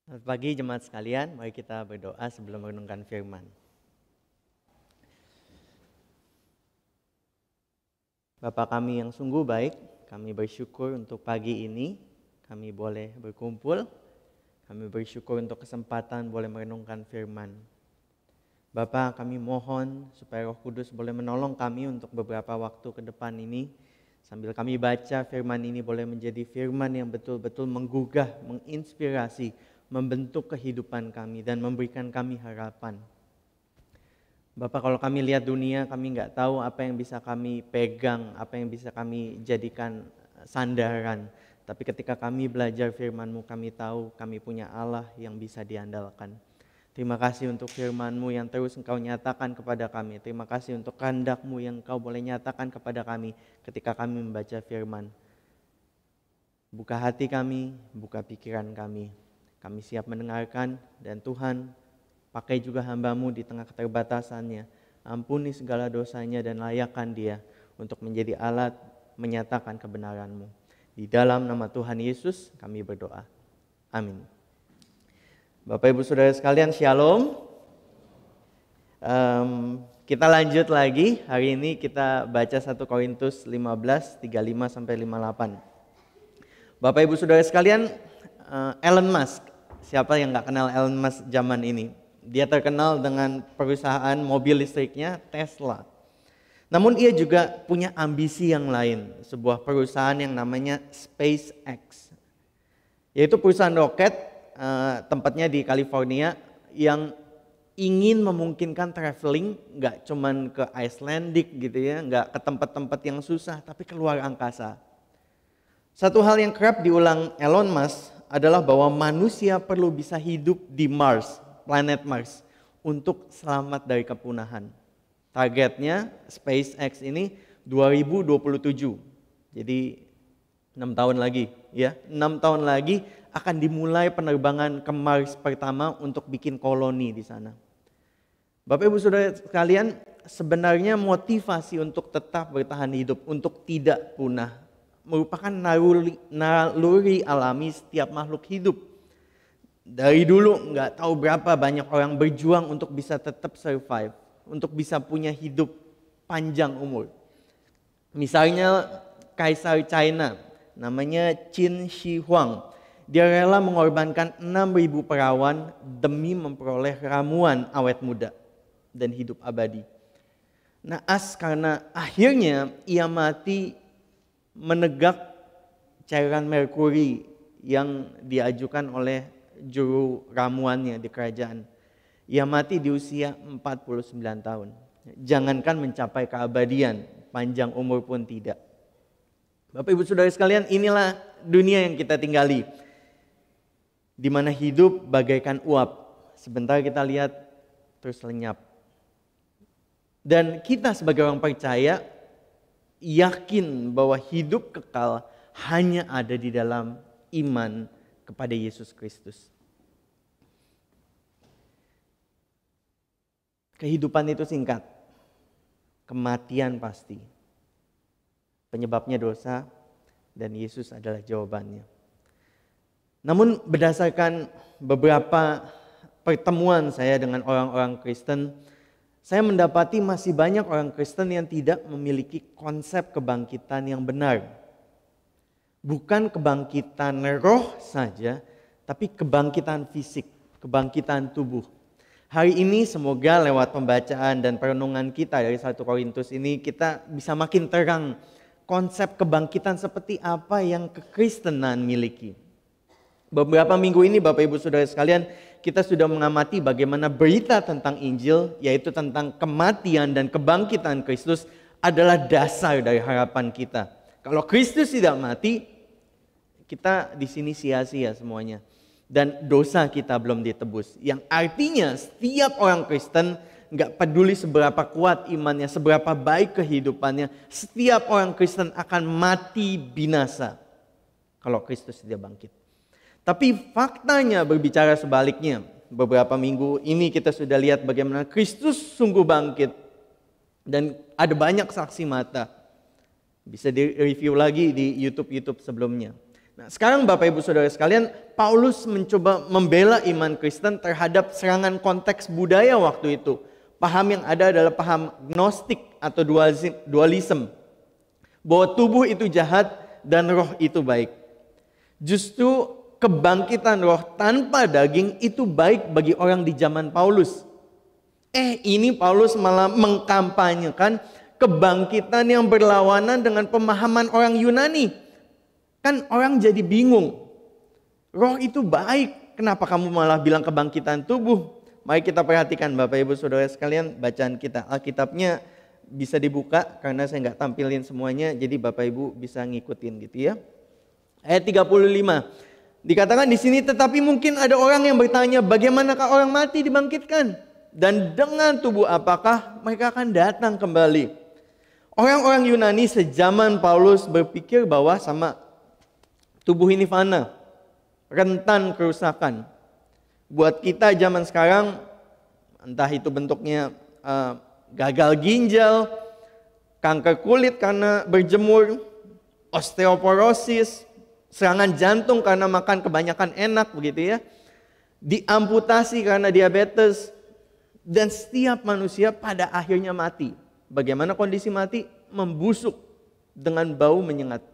Selamat pagi jemaat sekalian, mari kita berdoa sebelum merenungkan firman. Bapa kami yang sungguh baik, kami bersyukur untuk pagi ini kami boleh berkumpul. Kami bersyukur untuk kesempatan boleh merenungkan firman. Bapa, kami mohon supaya Roh Kudus boleh menolong kami untuk beberapa waktu ke depan ini. Sambil kami baca firman ini boleh menjadi firman yang betul-betul menggugah, menginspirasi, membentuk kehidupan kami dan memberikan kami harapan. Bapak, kalau kami lihat dunia, kami nggak tahu apa yang bisa kami pegang, apa yang bisa kami jadikan sandaran. Tapi ketika kami belajar firman-Mu, kami tahu kami punya Allah yang bisa diandalkan. Terima kasih untuk firman-Mu yang terus Engkau nyatakan kepada kami. Terima kasih untuk kehendak-Mu yang Engkau boleh nyatakan kepada kami ketika kami membaca firman. Buka hati kami, buka pikiran kami. Kami siap mendengarkan, dan Tuhan pakai juga hamba-Mu di tengah keterbatasannya. Ampuni segala dosanya dan layakkan dia untuk menjadi alat menyatakan kebenaran-Mu. Di dalam nama Tuhan Yesus kami berdoa. Amin. Bapak Ibu Saudara sekalian, Shalom. Kita lanjut lagi. Hari ini kita baca 1 Korintus 15, 35-58. Bapak Ibu Saudara sekalian, Elon Musk. Siapa yang gak kenal Elon Musk zaman ini? Dia terkenal dengan perusahaan mobil listriknya Tesla. Namun ia juga punya ambisi yang lain. Sebuah perusahaan yang namanya SpaceX. Yaitu perusahaan roket, tempatnya di California, yang ingin memungkinkan traveling gak cuman ke Icelandic gitu ya, gak ke tempat-tempat yang susah, tapi keluar angkasa. Satu hal yang kerap diulang Elon Musk adalah bahwa manusia perlu bisa hidup di Mars, planet Mars, untuk selamat dari kepunahan. Targetnya SpaceX ini 2027. Jadi 6 tahun lagi ya. 6 tahun lagi akan dimulai penerbangan ke Mars pertama untuk bikin koloni di sana. Bapak Ibu Saudara sekalian, sebenarnya motivasi untuk tetap bertahan hidup, untuk tidak punah, merupakan naluri alami setiap makhluk hidup. Dari dulu nggak tahu berapa banyak orang berjuang untuk bisa tetap survive, untuk bisa punya hidup panjang umur. Misalnya Kaisar China, namanya Qin Shi Huang. Dia rela mengorbankan 6.000 perawan demi memperoleh ramuan awet muda dan hidup abadi. Naas karena akhirnya ia mati menegak cairan merkuri yang diajukan oleh juru ramuannya di kerajaan. Ia mati di usia 49 tahun. Jangankan mencapai keabadian, panjang umur pun tidak. Bapak Ibu Saudara sekalian, inilah dunia yang kita tinggali. Di mana hidup bagaikan uap. Sebentar kita lihat terus lenyap. Dan kita sebagai orang percaya yakin bahwa hidup kekal hanya ada di dalam iman kepada Yesus Kristus. Kehidupan itu singkat, kematian pasti. Penyebabnya dosa, dan Yesus adalah jawabannya. Namun berdasarkan beberapa pertemuan saya dengan orang-orang Kristen, saya mendapati masih banyak orang Kristen yang tidak memiliki konsep kebangkitan yang benar. Bukan kebangkitan roh saja, tapi kebangkitan fisik, kebangkitan tubuh. Hari ini semoga lewat pembacaan dan perenungan kita dari 1 Korintus ini kita bisa makin terang konsep kebangkitan seperti apa yang kekristenan miliki. Beberapa minggu ini Bapak Ibu Saudara sekalian, kita sudah mengamati bagaimana berita tentang Injil, yaitu tentang kematian dan kebangkitan Kristus, adalah dasar dari harapan kita. Kalau Kristus tidak mati, kita di sini sia-sia semuanya. Dan dosa kita belum ditebus. Yang artinya setiap orang Kristen, gak peduli seberapa kuat imannya, seberapa baik kehidupannya, setiap orang Kristen akan mati binasa kalau Kristus tidak bangkit. Tapi faktanya berbicara sebaliknya. Beberapa minggu ini kita sudah lihat bagaimana Kristus sungguh bangkit. Dan ada banyak saksi mata. Bisa di-review lagi di YouTube sebelumnya. Nah, sekarang Bapak Ibu Saudara sekalian, Paulus mencoba membela iman Kristen terhadap serangan konteks budaya waktu itu. Paham yang ada adalah paham gnostik atau dualisme. Bahwa tubuh itu jahat dan roh itu baik. Justru kebangkitan roh tanpa daging itu baik bagi orang di zaman Paulus. Ini Paulus malah mengkampanyekan kebangkitan yang berlawanan dengan pemahaman orang Yunani. Kan orang jadi bingung. Roh itu baik, kenapa kamu malah bilang kebangkitan tubuh? Mari kita perhatikan Bapak Ibu Saudara sekalian bacaan kita. Alkitabnya bisa dibuka karena saya nggak tampilin semuanya, jadi Bapak Ibu bisa ngikutin gitu ya. Ayat 35. Dikatakan di sini, tetapi mungkin ada orang yang bertanya, bagaimanakah orang mati dibangkitkan? Dan dengan tubuh apakah mereka akan datang kembali? Orang-orang Yunani sejaman Paulus berpikir bahwa sama tubuh ini fana, rentan kerusakan. Buat kita zaman sekarang, entah itu bentuknya gagal ginjal, kanker kulit karena berjemur, osteoporosis, serangan jantung karena makan kebanyakan enak begitu ya, diamputasi karena diabetes, dan setiap manusia pada akhirnya mati. Bagaimana kondisi mati? Membusuk dengan bau menyengat.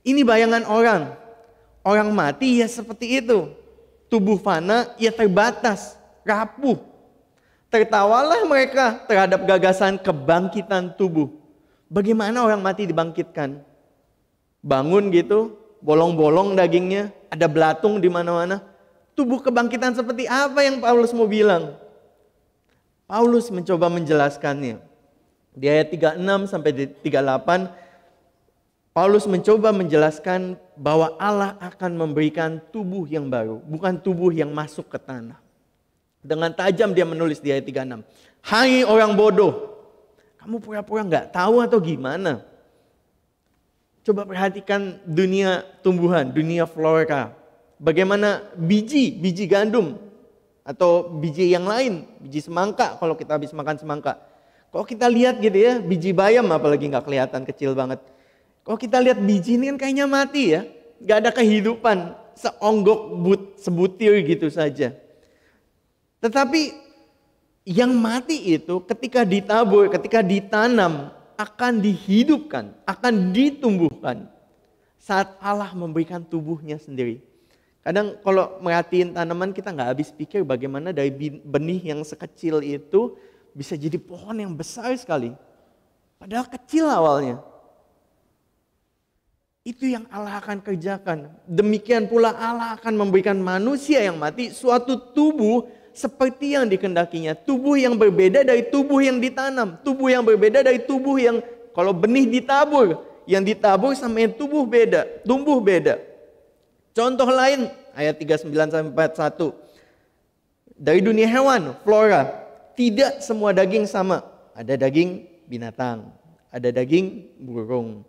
Ini bayangan orang. Orang mati ya seperti itu. Tubuh fana ya terbatas, rapuh. Tertawalah mereka terhadap gagasan kebangkitan tubuh. Bagaimana orang mati dibangkitkan? Bangun gitu, bolong-bolong dagingnya, ada belatung di mana-mana. Tubuh kebangkitan seperti apa yang Paulus mau bilang? Paulus mencoba menjelaskannya. Di ayat 36 sampai 38, Paulus mencoba menjelaskan bahwa Allah akan memberikan tubuh yang baru, bukan tubuh yang masuk ke tanah. Dengan tajam dia menulis di ayat 36. Hai orang bodoh, kamu pura-pura nggak tahu atau gimana? Coba perhatikan dunia tumbuhan, dunia flora. Bagaimana biji gandum atau biji yang lain, biji semangka kalau kita habis makan semangka. Kalau kita lihat gitu ya, biji bayam apalagi nggak kelihatan kecil banget. Kalau kita lihat biji ini kan kayaknya mati ya, nggak ada kehidupan, seonggok sebutir gitu saja. Tetapi yang mati itu ketika ditabur, ketika ditanam akan dihidupkan, akan ditumbuhkan saat Allah memberikan tubuhnya sendiri. Kadang kalau merhatiin tanaman kita nggak habis pikir bagaimana dari benih yang sekecil itu bisa jadi pohon yang besar sekali. Padahal kecil awalnya. Itu yang Allah akan kerjakan. Demikian pula Allah akan memberikan manusia yang mati suatu tubuh seperti yang dikendakinya. Tubuh yang berbeda dari tubuh yang ditanam. Tubuh yang berbeda dari tubuh yang kalau benih ditabur. Yang ditabur sama yang tumbuh beda. Contoh lain ayat 39-41. Dari dunia hewan, flora. Tidak semua daging sama. Ada daging binatang, ada daging burung,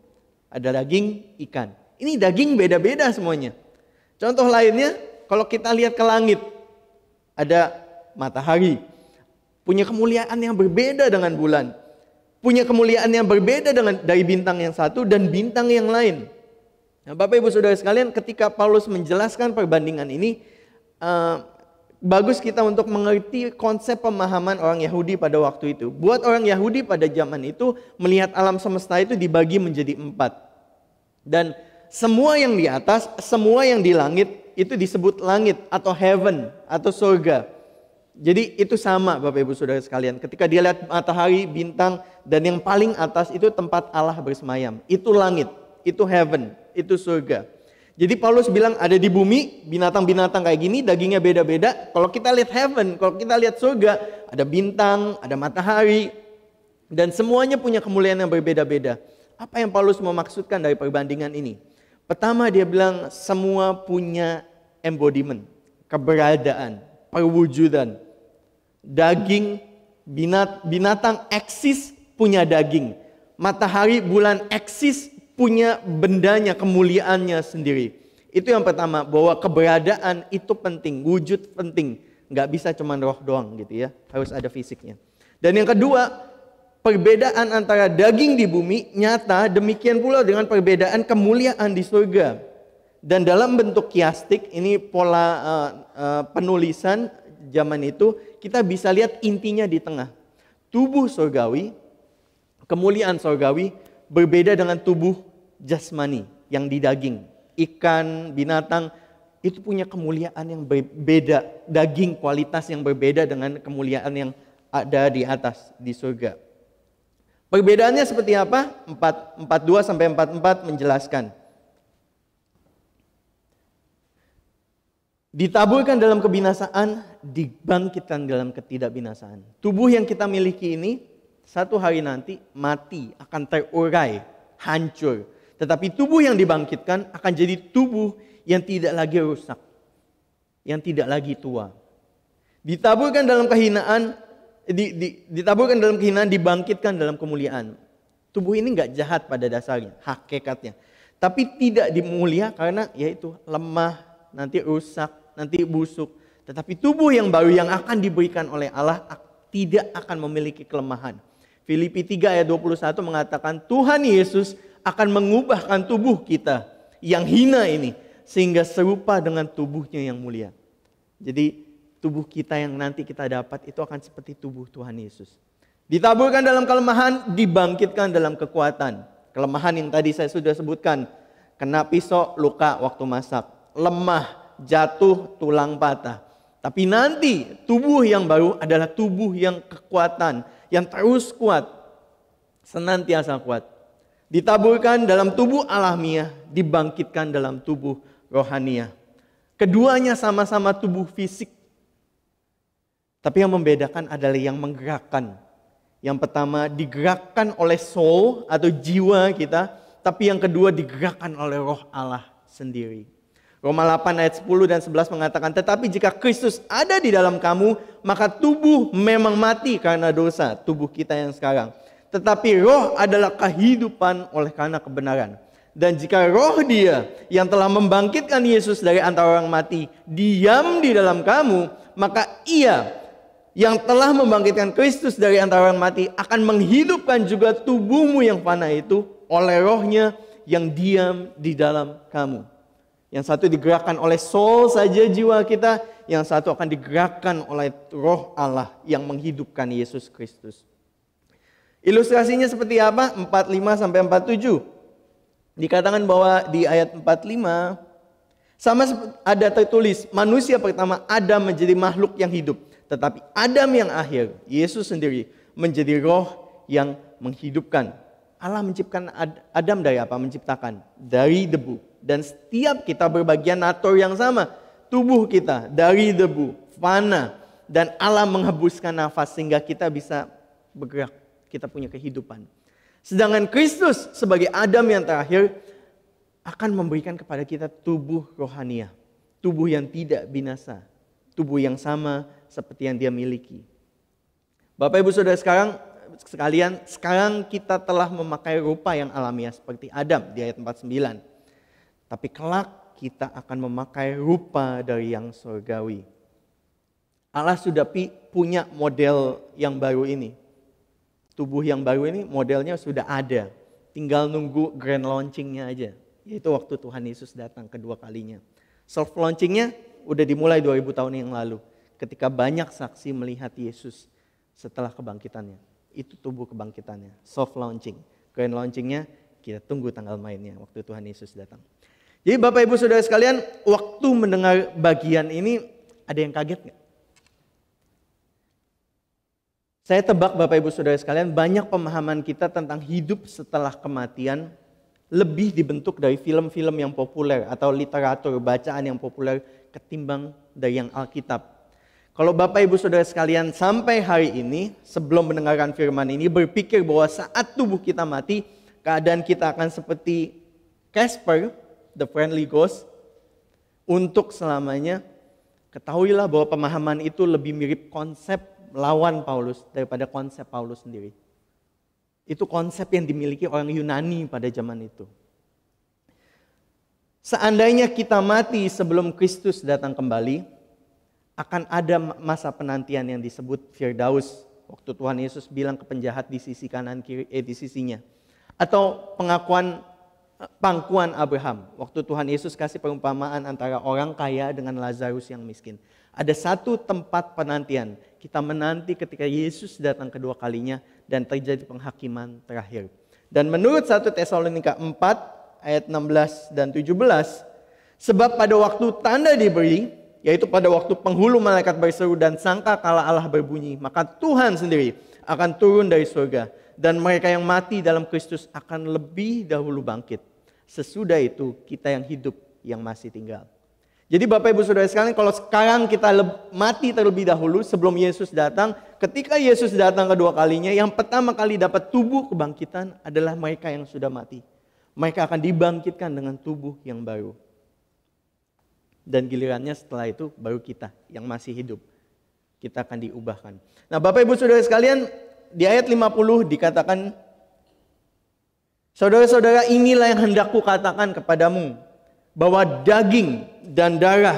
ada daging ikan. Ini daging beda-beda semuanya. Contoh lainnya, kalau kita lihat ke langit, ada matahari. Punya kemuliaan yang berbeda dengan bulan. Punya kemuliaan yang berbeda dari bintang yang satu dan bintang yang lain. Nah, Bapak Ibu Saudara sekalian, ketika Paulus menjelaskan perbandingan ini, bagus kita untuk mengerti konsep pemahaman orang Yahudi pada waktu itu. Buat orang Yahudi pada zaman itu, melihat alam semesta itu dibagi menjadi 4. Dan semua yang di atas, semua yang di langit, itu disebut langit atau heaven atau surga. Jadi itu sama Bapak Ibu Saudara sekalian. Ketika dia lihat matahari, bintang, dan yang paling atas itu tempat Allah bersemayam. Itu langit, itu heaven, itu surga. Jadi Paulus bilang ada di bumi binatang-binatang kayak gini, dagingnya beda-beda. Kalau kita lihat heaven, kalau kita lihat surga, ada bintang, ada matahari, dan semuanya punya kemuliaan yang berbeda-beda. Apa yang Paulus mau maksudkan dari perbandingan ini? Pertama dia bilang semua punya embodiment, keberadaan, perwujudan. Daging, binatang eksis punya daging. Matahari, bulan eksis punya bendanya, kemuliaannya sendiri. Itu yang pertama, bahwa keberadaan itu penting, wujud penting. Nggak bisa cuma roh doang gitu ya, harus ada fisiknya. Dan yang kedua, perbedaan antara daging di bumi nyata, demikian pula dengan perbedaan kemuliaan di surga. Dan dalam bentuk kiastik, ini pola penulisan zaman itu, kita bisa lihat intinya di tengah. Tubuh surgawi, kemuliaan surgawi berbeda dengan tubuh jasmani yang di daging. Ikan, binatang itu punya kemuliaan yang berbeda, daging kualitas yang berbeda dengan kemuliaan yang ada di atas di surga. Perbedaannya seperti apa? 42 sampai 44 menjelaskan. Ditaburkan dalam kebinasaan, dibangkitkan dalam ketidakbinasaan. Tubuh yang kita miliki ini satu hari nanti mati, akan terurai, hancur. Tetapi tubuh yang dibangkitkan akan jadi tubuh yang tidak lagi rusak, yang tidak lagi tua. Ditaburkan dalam kehinaan, ditaburkan dalam kehinaan, dibangkitkan dalam kemuliaan. Tubuh ini enggak jahat pada dasarnya, hakikatnya. Tapi tidak dimulia karena yaitu lemah, nanti rusak, nanti busuk. Tetapi tubuh yang baru yang akan diberikan oleh Allah tidak akan memiliki kelemahan. Filipi 3 ayat 21 mengatakan Tuhan Yesus akan mengubahkan tubuh kita yang hina ini sehingga serupa dengan tubuhnya yang mulia. Jadi tubuh kita yang nanti kita dapat itu akan seperti tubuh Tuhan Yesus. Ditaburkan dalam kelemahan, dibangkitkan dalam kekuatan. Kelemahan yang tadi saya sudah sebutkan, kena pisau, luka waktu masak, lemah, jatuh, tulang patah. Tapi nanti tubuh yang baru adalah tubuh yang kekuatan, yang terus kuat, senantiasa kuat. Ditaburkan dalam tubuh alamiah, dibangkitkan dalam tubuh rohaniah. Keduanya sama-sama tubuh fisik. Tapi yang membedakan adalah yang menggerakkan. Yang pertama digerakkan oleh soul atau jiwa kita, tapi yang kedua digerakkan oleh roh Allah sendiri. Roma 8 ayat 10 dan 11 mengatakan, tetapi jika Kristus ada di dalam kamu, maka tubuh memang mati karena dosa, tubuh kita yang sekarang. Tetapi roh adalah kehidupan oleh karena kebenaran. Dan jika roh Dia yang telah membangkitkan Yesus dari antara orang mati diam di dalam kamu, maka Ia yang telah membangkitkan Kristus dari antara orang mati akan menghidupkan juga tubuhmu yang fana itu oleh rohnya yang diam di dalam kamu. Yang satu digerakkan oleh soul saja jiwa kita, yang satu akan digerakkan oleh roh Allah yang menghidupkan Yesus Kristus. Ilustrasinya seperti apa? 45 sampai 47. Dikatakan bahwa di ayat 45 sama ada tertulis manusia pertama Adam menjadi makhluk yang hidup, tetapi Adam yang akhir, Yesus sendiri menjadi roh yang menghidupkan. Allah menciptakan Adam dari apa? Menciptakan dari debu. Dan setiap kita berbagian natur yang sama. Tubuh kita dari debu, fana. Dan Allah menghembuskan nafas sehingga kita bisa bergerak. Kita punya kehidupan. Sedangkan Kristus sebagai Adam yang terakhir akan memberikan kepada kita tubuh rohaniah. Tubuh yang tidak binasa. Tubuh yang sama seperti yang Dia miliki. Bapak Ibu Saudara sekalian, sekarang kita telah memakai rupa yang alamiah seperti Adam di ayat 49. Tapi kelak kita akan memakai rupa dari yang surgawi. Allah sudah punya model yang baru ini. Tubuh yang baru ini modelnya sudah ada. Tinggal nunggu grand launchingnya aja. Yaitu waktu Tuhan Yesus datang kedua kalinya. Soft launchingnya udah dimulai 2000 tahun yang lalu. Ketika banyak saksi melihat Yesus setelah kebangkitannya. Itu tubuh kebangkitannya. Soft launching. Grand launchingnya kita tunggu tanggal mainnya waktu Tuhan Yesus datang. Jadi Bapak Ibu Saudara sekalian, waktu mendengar bagian ini ada yang kaget nggak? Saya tebak Bapak Ibu Saudara sekalian, banyak pemahaman kita tentang hidup setelah kematian lebih dibentuk dari film-film yang populer atau literatur bacaan yang populer ketimbang dari yang Alkitab. Kalau Bapak Ibu Saudara sekalian sampai hari ini sebelum mendengarkan firman ini berpikir bahwa saat tubuh kita mati, keadaan kita akan seperti Casper, the friendly ghost, untuk selamanya, ketahuilah bahwa pemahaman itu lebih mirip konsep lawan Paulus daripada konsep Paulus sendiri. Itu konsep yang dimiliki orang Yunani pada zaman itu. Seandainya kita mati sebelum Kristus datang kembali, akan ada masa penantian yang disebut Firdaus. Waktu Tuhan Yesus bilang ke penjahat di sisi kanan kiri, di sisinya. Atau pengakuan pangkuan Abraham. Waktu Tuhan Yesus kasih perumpamaan antara orang kaya dengan Lazarus yang miskin. Ada satu tempat penantian. Kita menanti ketika Yesus datang kedua kalinya dan terjadi penghakiman terakhir. Dan menurut 1 Tesalonika 4 ayat 16 dan 17, sebab pada waktu tanda diberi, yaitu pada waktu penghulu malaikat berseru dan sangkakala Allah berbunyi, maka Tuhan sendiri akan turun dari surga. Dan mereka yang mati dalam Kristus akan lebih dahulu bangkit. Sesudah itu kita yang hidup yang masih tinggal. Jadi Bapak Ibu Saudara sekalian, kalau sekarang kita mati terlebih dahulu sebelum Yesus datang, ketika Yesus datang kedua kalinya, yang pertama kali dapat tubuh kebangkitan adalah mereka yang sudah mati. Mereka akan dibangkitkan dengan tubuh yang baru. Dan gilirannya setelah itu baru kita yang masih hidup. Kita akan diubahkan. Nah Bapak Ibu Saudara sekalian, di ayat 50 dikatakan, saudara-saudara, inilah yang hendak kukatakan kepadamu, bahwa daging dan darah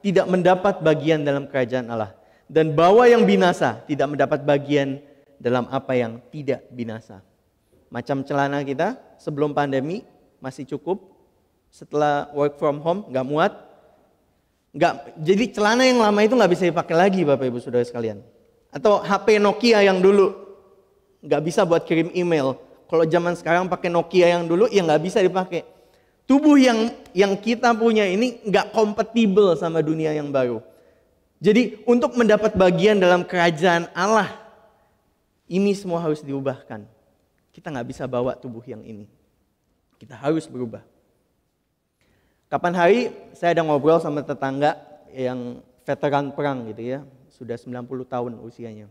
tidak mendapat bagian dalam kerajaan Allah, dan bahwa yang binasa tidak mendapat bagian dalam apa yang tidak binasa. Macam celana kita sebelum pandemi masih cukup, setelah work from home nggak muat. Jadi celana yang lama itu nggak bisa dipakai lagi Bapak Ibu Saudara sekalian. Atau HP Nokia yang dulu nggak bisa buat kirim email. Kalau zaman sekarang pakai Nokia yang dulu ya nggak bisa dipakai. Tubuh yang kita punya ini nggak kompatibel sama dunia yang baru. Jadi untuk mendapat bagian dalam kerajaan Allah, ini semua harus diubahkan. Kita nggak bisa bawa tubuh yang ini. Kita harus berubah. Kapan hari saya ada ngobrol sama tetangga yang veteran perang gitu ya, sudah 90 tahun usianya.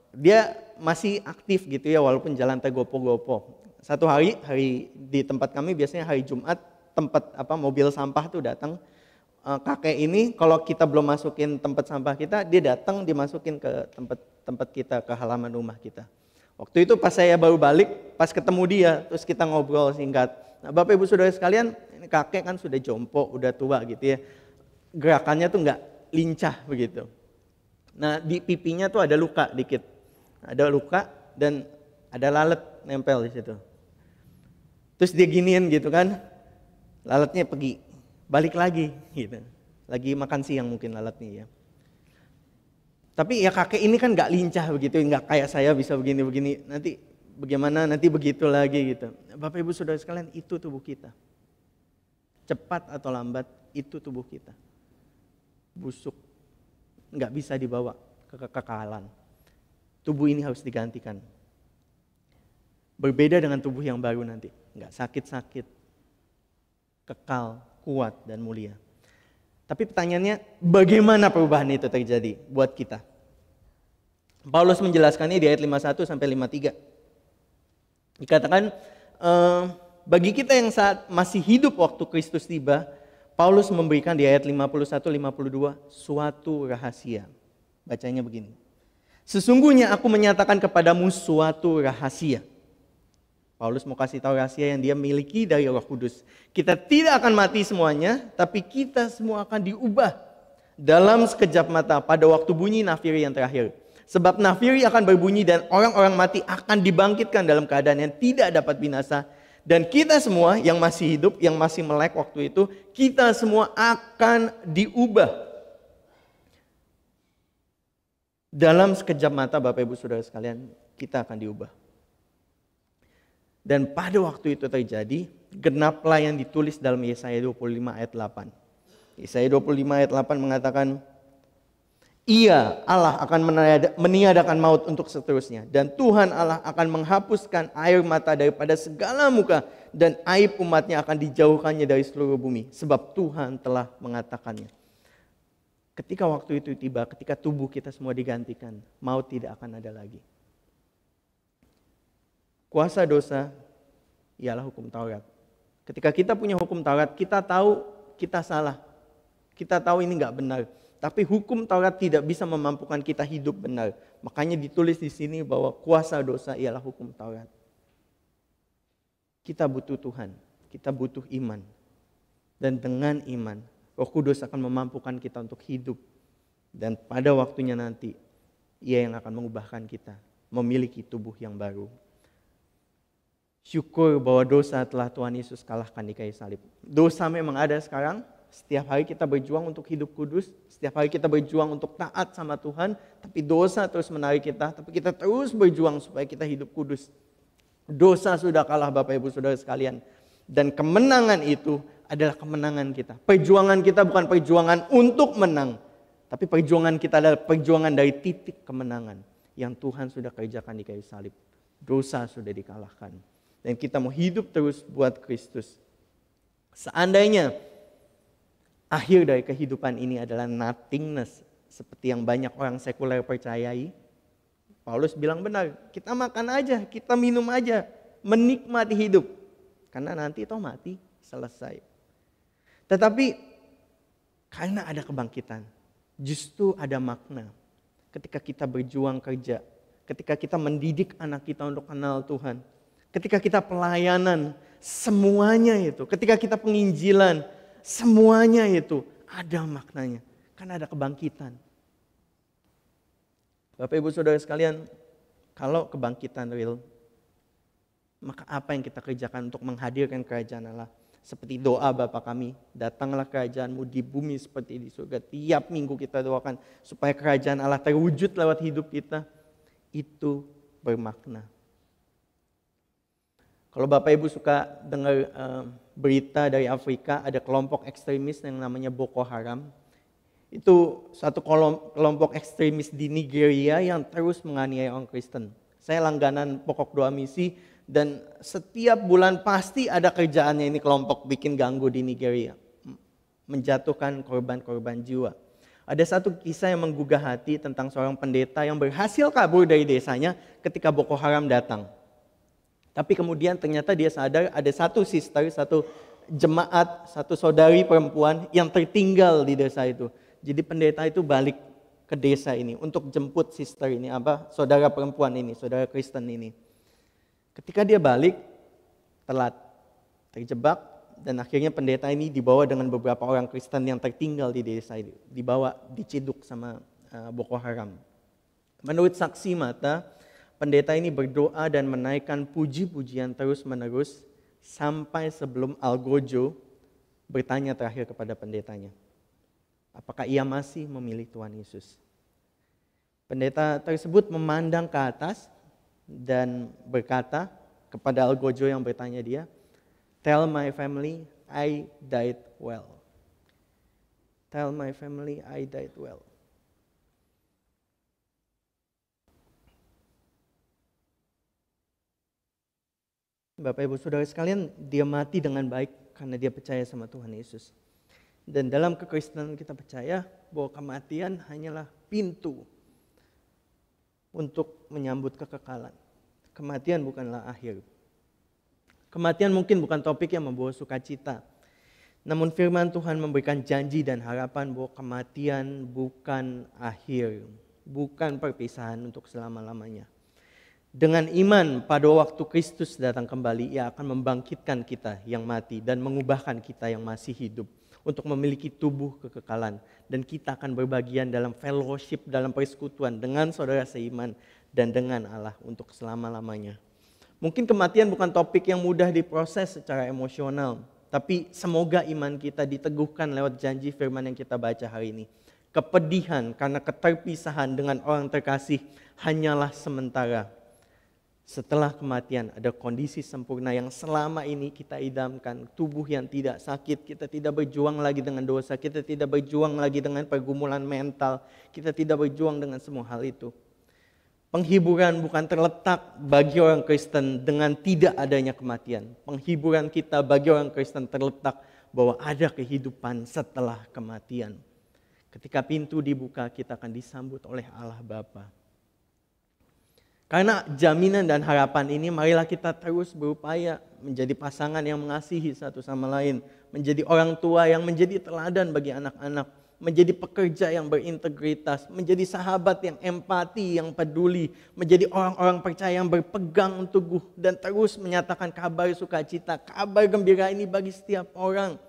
Dia masih aktif gitu ya walaupun jalan tergopoh-gopoh. Satu hari di tempat kami biasanya hari Jumat, mobil sampah tuh datang. Kakek ini kalau kita belum masukin tempat sampah kita, dia datang dimasukin ke tempat kita, ke halaman rumah kita. Waktu itu pas saya baru balik, pas ketemu dia, terus kita ngobrol singkat. Nah, Bapak Ibu Saudara sekalian, ini kakek kan sudah jompo, udah tua gitu ya. Gerakannya tuh nggak lincah begitu. Nah di pipinya tuh ada luka dikit. Ada luka dan ada lalat nempel di situ. Terus dia giniin gitu kan, lalatnya pergi, balik lagi gitu. Lagi makan siang mungkin lalatnya ya. Tapi ya kakek ini kan nggak lincah begitu, nggak kayak saya bisa begini-begini. Nanti bagaimana, nanti begitu lagi gitu. Bapak Ibu Saudara sekalian, itu tubuh kita. Cepat atau lambat, itu tubuh kita. Busuk, nggak bisa dibawa ke kekekalan. Tubuh ini harus digantikan. Berbeda dengan tubuh yang baru nanti, nggak sakit-sakit, kekal, kuat dan mulia. Tapi pertanyaannya, bagaimana perubahan itu terjadi buat kita? Paulus menjelaskannya di ayat 51 sampai 53. Dikatakan, bagi kita yang saat masih hidup waktu Kristus tiba, Paulus memberikan di ayat 51-52 suatu rahasia. Bacanya begini. Sesungguhnya aku menyatakan kepadamu suatu rahasia. Paulus mau kasih tahu rahasia yang dia miliki dari Roh Kudus. Kita tidak akan mati semuanya, tapi kita semua akan diubah dalam sekejap mata pada waktu bunyi nafiri yang terakhir. Sebab nafiri akan berbunyi dan orang-orang mati akan dibangkitkan dalam keadaan yang tidak dapat binasa. Dan kita semua yang masih hidup, yang masih melek waktu itu, kita semua akan diubah. Dalam sekejap mata Bapak Ibu Saudara sekalian, kita akan diubah. Dan pada waktu itu terjadi, genaplah yang ditulis dalam Yesaya 25 ayat 8. Yesaya 25 ayat 8 mengatakan, Ia, Allah akan meniadakan maut untuk seterusnya. Dan Tuhan Allah akan menghapuskan air mata daripada segala muka. Dan aib umatnya akan dijauhkannya dari seluruh bumi. Sebab Tuhan telah mengatakannya. Ketika waktu itu tiba, ketika tubuh kita semua digantikan, maut tidak akan ada lagi. Kuasa dosa ialah hukum Taurat. Ketika kita punya hukum Taurat, kita tahu kita salah. Kita tahu ini enggak benar. Tapi hukum Taurat tidak bisa memampukan kita hidup benar. Makanya ditulis di sini bahwa kuasa dosa ialah hukum Taurat. Kita butuh Tuhan. Kita butuh iman. Dan dengan iman, Roh Kudus akan memampukan kita untuk hidup. Dan pada waktunya nanti, Ia yang akan mengubahkan kita. Memiliki tubuh yang baru. Syukur bahwa dosa telah Tuhan Yesus kalahkan di kayu salib. Dosa memang ada sekarang. Setiap hari kita berjuang untuk hidup kudus. Setiap hari kita berjuang untuk taat sama Tuhan. Tapi dosa terus menarik kita. Tapi kita terus berjuang supaya kita hidup kudus. Dosa sudah kalah Bapak Ibu Saudara sekalian. Dan kemenangan itu adalah kemenangan kita. Perjuangan kita bukan perjuangan untuk menang. Tapi perjuangan kita adalah perjuangan dari titik kemenangan. Yang Tuhan sudah kerjakan di kayu salib. Dosa sudah dikalahkan. Dan kita mau hidup terus buat Kristus. Seandainya akhir dari kehidupan ini adalah nothingness, seperti yang banyak orang sekuler percayai, Paulus bilang benar, kita makan aja, kita minum aja, menikmati hidup. Karena nanti toh mati, selesai. Tetapi karena ada kebangkitan, justru ada makna. Ketika kita berjuang kerja, ketika kita mendidik anak kita untuk kenal Tuhan, ketika kita pelayanan, semuanya itu. Ketika kita penginjilan, semuanya itu ada maknanya. Karena ada kebangkitan. Bapak Ibu Saudara sekalian, kalau kebangkitan real, maka apa yang kita kerjakan untuk menghadirkan kerajaan Allah? Seperti doa Bapa kami, datanglah kerajaanmu di bumi seperti di surga. Tiap minggu kita doakan supaya kerajaan Allah terwujud lewat hidup kita. Itu bermakna. Kalau Bapak Ibu suka dengar berita dari Afrika, ada kelompok ekstremis yang namanya Boko Haram. Itu satu kelompok ekstremis di Nigeria yang terus menganiaya orang Kristen. Saya langganan pokok doa misi dan setiap bulan pasti ada kerjaannya ini kelompok bikin ganggu di Nigeria. Menjatuhkan korban-korban jiwa. Ada satu kisah yang menggugah hati tentang seorang pendeta yang berhasil kabur dari desanya ketika Boko Haram datang. Tapi kemudian ternyata dia sadar ada satu sister, satu jemaat, satu saudari perempuan yang tertinggal di desa itu. Jadi pendeta itu balik ke desa ini untuk jemput sister ini, saudara perempuan ini, saudara Kristen ini. Ketika dia balik, telat, terjebak, dan akhirnya pendeta ini dibawa dengan beberapa orang Kristen yang tertinggal di desa ini. Dibawa, diciduk sama Boko Haram. Menurut saksi mata, pendeta ini berdoa dan menaikkan puji-pujian terus-menerus sampai sebelum Algojo bertanya terakhir kepada pendetanya. Apakah ia masih memilih Tuhan Yesus? Pendeta tersebut memandang ke atas dan berkata kepada Algojo yang bertanya dia, "Tell my family I died well. Tell my family I died well." Bapak Ibu Saudara sekalian, dia mati dengan baik karena dia percaya sama Tuhan Yesus. Dan dalam kekristenan kita percaya bahwa kematian hanyalah pintu untuk menyambut kekekalan. Kematian bukanlah akhir. Kematian mungkin bukan topik yang membawa sukacita. Namun firman Tuhan memberikan janji dan harapan bahwa kematian bukan akhir. Bukan perpisahan untuk selama-lamanya. Dengan iman pada waktu Kristus datang kembali, ia akan membangkitkan kita yang mati dan mengubahkan kita yang masih hidup untuk memiliki tubuh kekekalan. Dan kita akan berbagian dalam fellowship, dalam persekutuan dengan saudara seiman dan dengan Allah untuk selama-lamanya. Mungkin kematian bukan topik yang mudah diproses secara emosional, tapi semoga iman kita diteguhkan lewat janji firman yang kita baca hari ini. Kepedihan karena keterpisahan dengan orang terkasih hanyalah sementara. Setelah kematian ada kondisi sempurna yang selama ini kita idamkan. Tubuh yang tidak sakit, kita tidak berjuang lagi dengan dosa, kita tidak berjuang lagi dengan pergumulan mental, kita tidak berjuang dengan semua hal itu. Penghiburan bukan terletak bagi orang Kristen dengan tidak adanya kematian. Penghiburan kita bagi orang Kristen terletak bahwa ada kehidupan setelah kematian. Ketika pintu dibuka, kita akan disambut oleh Allah Bapa. Karena jaminan dan harapan ini, marilah kita terus berupaya menjadi pasangan yang mengasihi satu sama lain. Menjadi orang tua yang menjadi teladan bagi anak-anak. Menjadi pekerja yang berintegritas. Menjadi sahabat yang empati, yang peduli. Menjadi orang-orang percaya yang berpegang teguh. Dan terus menyatakan kabar sukacita, kabar gembira ini bagi setiap orang.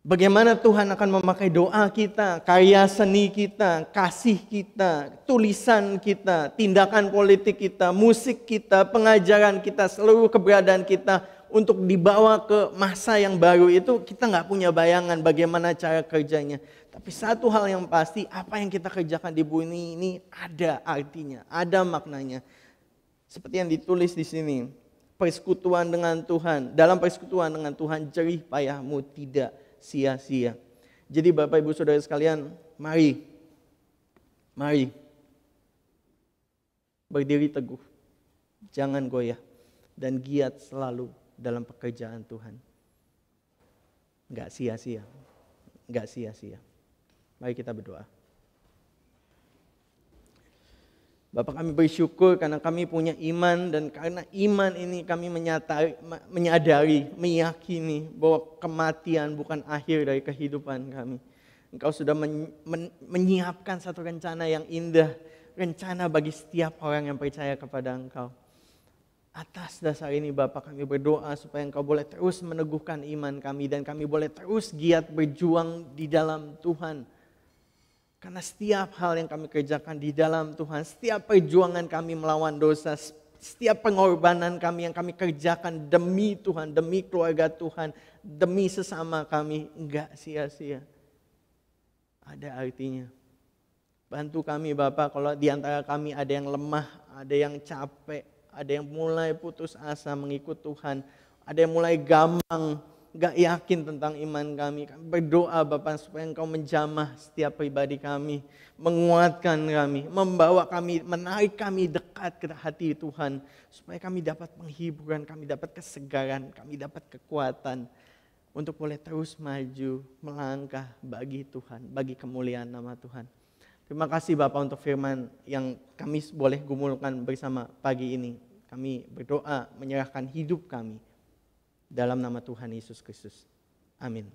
Bagaimana Tuhan akan memakai doa kita, karya seni kita, kasih kita, tulisan kita, tindakan politik kita, musik kita, pengajaran kita, seluruh keberadaan kita untuk dibawa ke masa yang baru itu, kita nggak punya bayangan bagaimana cara kerjanya. Tapi satu hal yang pasti, apa yang kita kerjakan di bumi ini ada artinya, ada maknanya. Seperti yang ditulis di sini, persekutuan dengan Tuhan. Dalam persekutuan dengan Tuhan, jerih payahmu tidak sia-sia. Jadi Bapak Ibu Saudara sekalian, mari berdiri teguh, jangan goyah, dan giat selalu dalam pekerjaan Tuhan. Enggak sia-sia, enggak sia-sia. Mari kita berdoa. Bapak, kami bersyukur karena kami punya iman, dan karena iman ini kami menyadari, meyakini bahwa kematian bukan akhir dari kehidupan kami. Engkau sudah menyiapkan satu rencana yang indah, rencana bagi setiap orang yang percaya kepada Engkau. Atas dasar ini Bapak, kami berdoa supaya Engkau boleh terus meneguhkan iman kami, dan kami boleh terus giat berjuang di dalam Tuhan. Karena setiap hal yang kami kerjakan di dalam Tuhan, setiap perjuangan kami melawan dosa, setiap pengorbanan kami yang kami kerjakan demi Tuhan, demi keluarga Tuhan, demi sesama kami, enggak sia-sia. Ada artinya. Bantu kami Bapak, kalau di antara kami ada yang lemah, ada yang capek, ada yang mulai putus asa mengikut Tuhan, ada yang mulai gampang gak yakin tentang iman kami. Kami berdoa Bapak supaya Engkau menjamah setiap pribadi kami, menguatkan kami, membawa kami, menarik kami dekat ke hati Tuhan, supaya kami dapat penghiburan, kami dapat kesegaran, kami dapat kekuatan untuk boleh terus maju, melangkah bagi Tuhan, bagi kemuliaan nama Tuhan. Terima kasih Bapak untuk firman yang kami boleh gumulkan bersama pagi ini. Kami berdoa menyerahkan hidup kami dalam nama Tuhan Yesus Kristus. Amin.